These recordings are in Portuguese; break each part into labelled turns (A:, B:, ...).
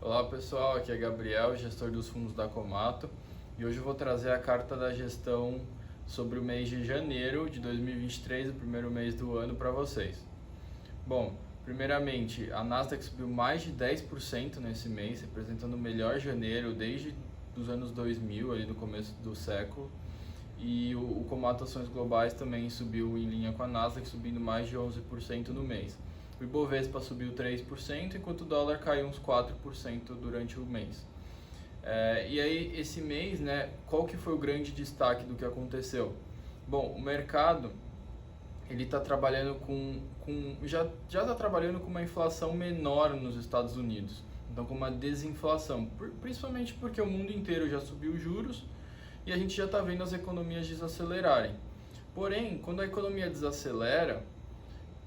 A: Olá pessoal, aqui é Gabriel, gestor dos fundos da Comato, e hoje eu vou trazer a carta da gestão sobre o mês de janeiro de 2023, o primeiro mês do ano, para vocês. Bom, primeiramente, a Nasdaq subiu mais de 10% nesse mês, representando o melhor janeiro desde os anos 2000, ali no começo do século, e o Comato Ações Globais também subiu em linha com a Nasdaq, subindo mais de 11% no mês. O Ibovespa subiu 3%, enquanto o dólar caiu uns 4% durante o mês. E aí, esse mês, né, qual que foi o grande destaque do que aconteceu? Bom, o mercado ele está trabalhando já está trabalhando com uma inflação menor nos Estados Unidos, então com uma desinflação, principalmente porque o mundo inteiro já subiu os juros e a gente já está vendo as economias desacelerarem. Porém, quando a economia desacelera,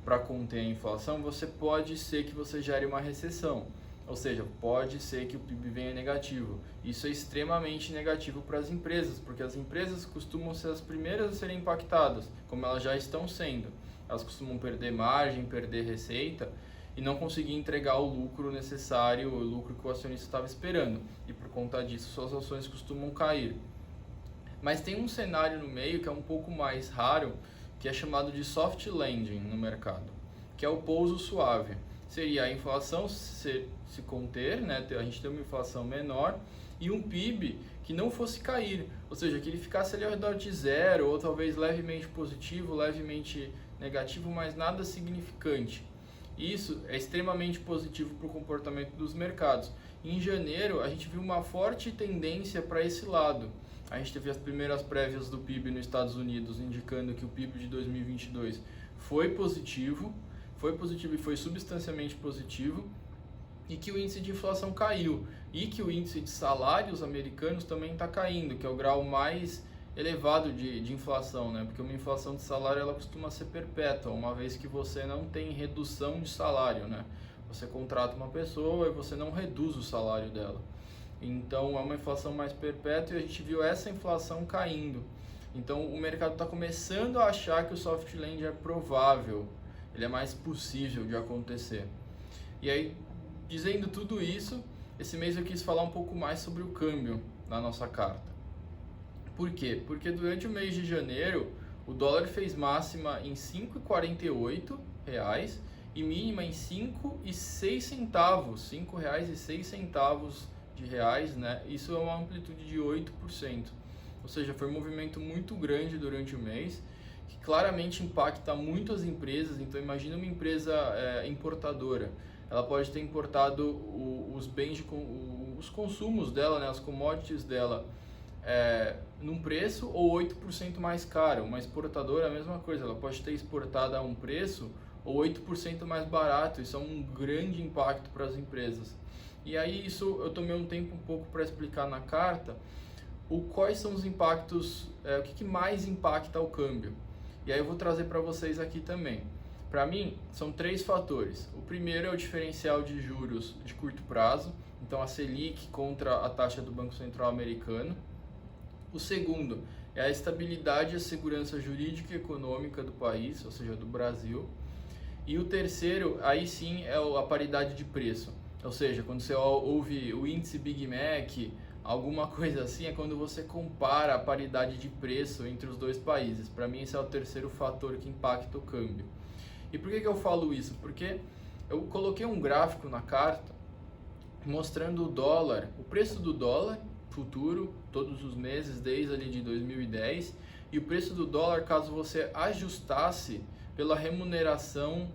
A: para conter a inflação, pode ser que você gere uma recessão, ou seja, pode ser que o PIB venha negativo. Isso é extremamente negativo para as empresas, porque as empresas costumam ser as primeiras a serem impactadas, como elas já estão sendo. Elas costumam perder margem, perder receita e não conseguir entregar o lucro necessário, o lucro que o acionista estava esperando, e por conta disso suas ações costumam cair. Mas tem um cenário no meio que é um pouco mais raro, que é chamado de soft landing no mercado, que é o pouso suave. Seria a inflação se conter, né? A gente ter uma inflação menor e um PIB que não fosse cair, ou seja, que ele ficasse ali ao redor de zero, ou talvez levemente positivo, levemente negativo, mas nada significante. Isso é extremamente positivo para o comportamento dos mercados. Em janeiro, a gente viu uma forte tendência para esse lado. A gente teve as primeiras prévias do PIB nos Estados Unidos indicando que o PIB de 2022 foi positivo e foi substancialmente positivo, e que o índice de inflação caiu, e que o índice de salários americanos também está caindo, que é o grau mais elevado de inflação, né? Porque uma inflação de salário ela costuma ser perpétua, uma vez que você não tem redução de salário, né? Você contrata uma pessoa e você não reduz o salário dela. Então é uma inflação mais perpétua e a gente viu essa inflação caindo. Então o mercado está começando a achar que o soft landing é provável, ele é mais possível de acontecer. E aí, dizendo tudo isso, esse mês eu quis falar um pouco mais sobre o câmbio na nossa carta. Por quê? Porque durante o mês de janeiro o dólar fez máxima em R$ 5,48 e mínima em R$ 5,06, R$ 5,06 de reais, né? Isso é uma amplitude de 8%, ou seja, foi um movimento muito grande durante o mês, que claramente impacta muito as empresas. Então imagina uma empresa importadora, ela pode ter importado os bens, os consumos dela, né, as commodities dela, num preço ou 8% mais caro. Uma exportadora é a mesma coisa, ela pode ter exportado a um preço ou 8% mais barato. Isso é um grande impacto para as empresas. E aí isso eu tomei um tempo um pouco para explicar na carta quais são os impactos, o que mais impacta o câmbio. E aí eu vou trazer para vocês aqui também. Para mim, são 3 fatores. O primeiro é o diferencial de juros de curto prazo, então a Selic contra a taxa do Banco Central americano. O segundo é a estabilidade e a segurança jurídica e econômica do país, ou seja, do Brasil. E o terceiro, aí sim, é a paridade de preço. Ou seja, quando você ouve o índice Big Mac, alguma coisa assim, é quando você compara a paridade de preço entre os dois países. Para mim, esse é o terceiro fator que impacta o câmbio. E por que eu falo isso? Porque eu coloquei um gráfico na carta mostrando o dólar, o preço do dólar futuro, todos os meses, desde ali de 2010, e o preço do dólar caso você ajustasse pela remuneração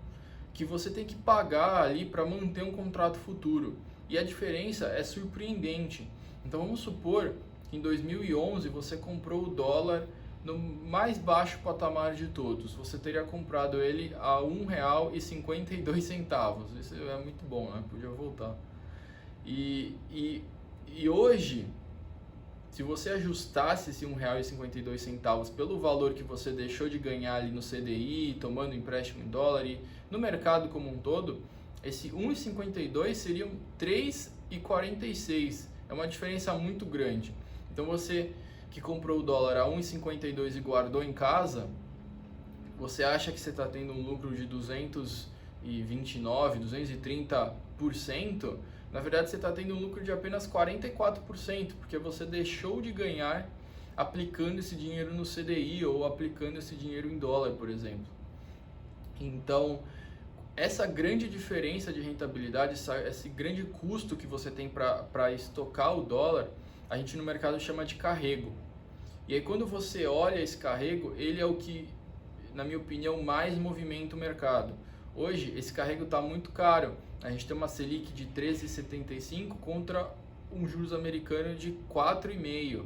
A: que você tem que pagar ali para manter um contrato futuro. E a diferença é surpreendente. Então vamos supor que em 2011 você comprou o dólar no mais baixo patamar de todos. Você teria comprado ele a R$ 1,52. Isso é muito bom, né? Podia voltar. E hoje, se você ajustasse esse R$ 1,52 pelo valor que você deixou de ganhar ali no CDI, tomando empréstimo em dólar, e no mercado como um todo, esse 1,52 seria R$ 3,46. É uma diferença muito grande. Então você que comprou o dólar a 1,52 e guardou em casa, você acha que você está tendo um lucro de 229%, 230%, Na verdade, você está tendo um lucro de apenas 44%, porque você deixou de ganhar aplicando esse dinheiro no CDI ou aplicando esse dinheiro em dólar, por exemplo. Então, essa grande diferença de rentabilidade, esse grande custo que você tem para estocar o dólar, a gente no mercado chama de carrego. E aí quando você olha esse carrego, ele é o que, na minha opinião, mais movimenta o mercado. Hoje, esse carrego está muito caro. A gente tem uma Selic de 13,75 contra um juros americano de 4,5.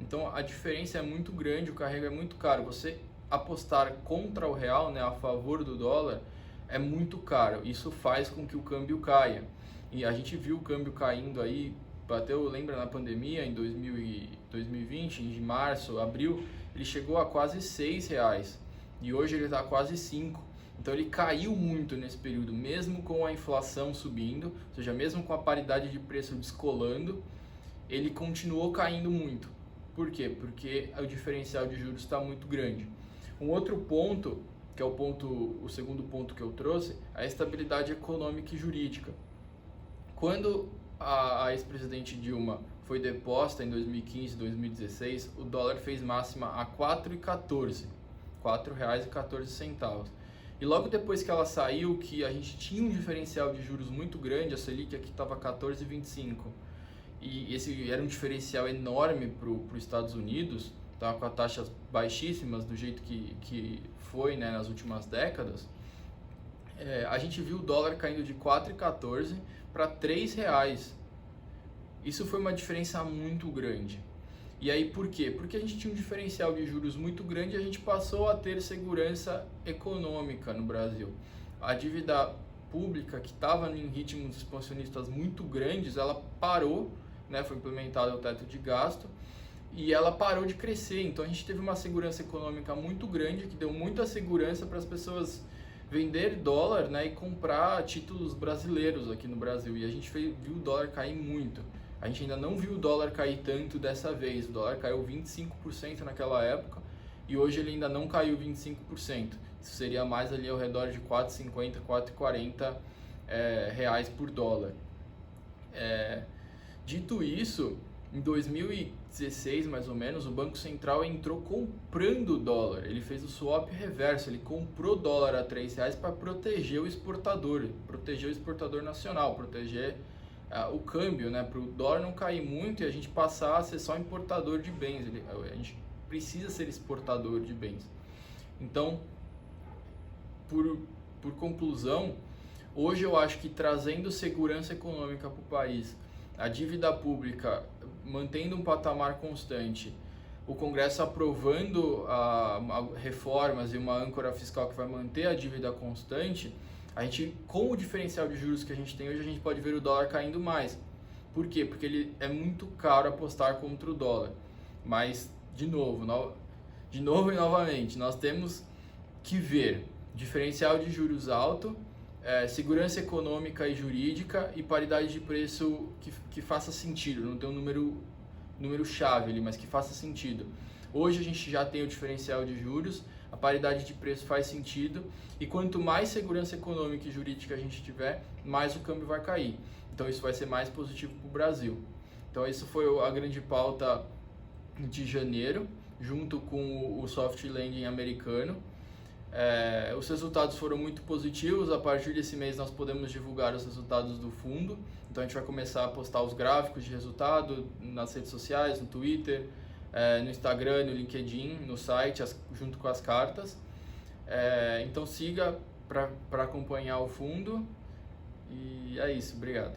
A: Então a diferença é muito grande, o carrego é muito caro. Você apostar contra o real, né, a favor do dólar, é muito caro. Isso faz com que o câmbio caia. E a gente viu o câmbio caindo aí, bateu, lembra, na pandemia, em 2020, em março, abril, ele chegou a quase R$6. E hoje ele está quase 5. Então ele caiu muito nesse período, mesmo com a inflação subindo, ou seja, mesmo com a paridade de preço descolando, ele continuou caindo muito. Por quê? Porque o diferencial de juros está muito grande. Um outro ponto, que é o segundo ponto que eu trouxe, é a estabilidade econômica e jurídica. Quando a ex-presidente Dilma foi deposta em 2015, 2016, o dólar fez máxima a R$ 4,14, R$ 4,14. E logo depois que ela saiu, que a gente tinha um diferencial de juros muito grande, a Selic aqui estava 14,25, e esse era um diferencial enorme para os Estados Unidos, estava com as taxas baixíssimas do jeito que foi, né, nas últimas décadas, a gente viu o dólar caindo de 4,14 para R$ 3. Isso foi uma diferença muito grande. E aí por quê? Porque a gente tinha um diferencial de juros muito grande e a gente passou a ter segurança econômica no Brasil. A dívida pública, que estava em ritmos expansionistas muito grandes, ela parou, né, foi implementado o teto de gasto e ela parou de crescer. Então a gente teve uma segurança econômica muito grande que deu muita segurança para as pessoas vender dólar, né, e comprar títulos brasileiros aqui no Brasil. E a gente viu o dólar cair muito. A gente ainda não viu o dólar cair tanto dessa vez. O dólar caiu 25% naquela época e hoje ele ainda não caiu 25%. Isso seria mais ali ao redor de 4,50, 4,40 reais por dólar. Dito isso, em 2016 mais ou menos, o Banco Central entrou comprando dólar. Ele fez o swap reverso, ele comprou dólar a R$3 para proteger o exportador nacional, proteger o câmbio, né, para o dólar não cair muito e a gente passar a ser só importador de bens. A gente precisa ser exportador de bens. Então, por conclusão, hoje eu acho que trazendo segurança econômica para o país, a dívida pública mantendo um patamar constante, o Congresso aprovando reformas e uma âncora fiscal que vai manter a dívida constante, a gente, com o diferencial de juros que a gente tem hoje, a gente pode ver o dólar caindo mais. Por quê? Porque ele é muito caro apostar contra o dólar. Mas, de novo e novamente, nós temos que ver diferencial de juros alto, segurança econômica e jurídica e paridade de preço que faça sentido. Não tem um número chave ali, mas que faça sentido. Hoje a gente já tem o diferencial de juros, a paridade de preço faz sentido e quanto mais segurança econômica e jurídica a gente tiver, mais o câmbio vai cair. Então isso vai ser mais positivo para o Brasil. Então isso foi a grande pauta de janeiro, junto com o soft landing americano. Os resultados foram muito positivos. A partir desse mês nós podemos divulgar os resultados do fundo. Então a gente vai começar a postar os gráficos de resultado nas redes sociais, no Twitter, no Instagram, no LinkedIn, no site, junto com as cartas. Então siga para acompanhar o fundo. E é isso, obrigado.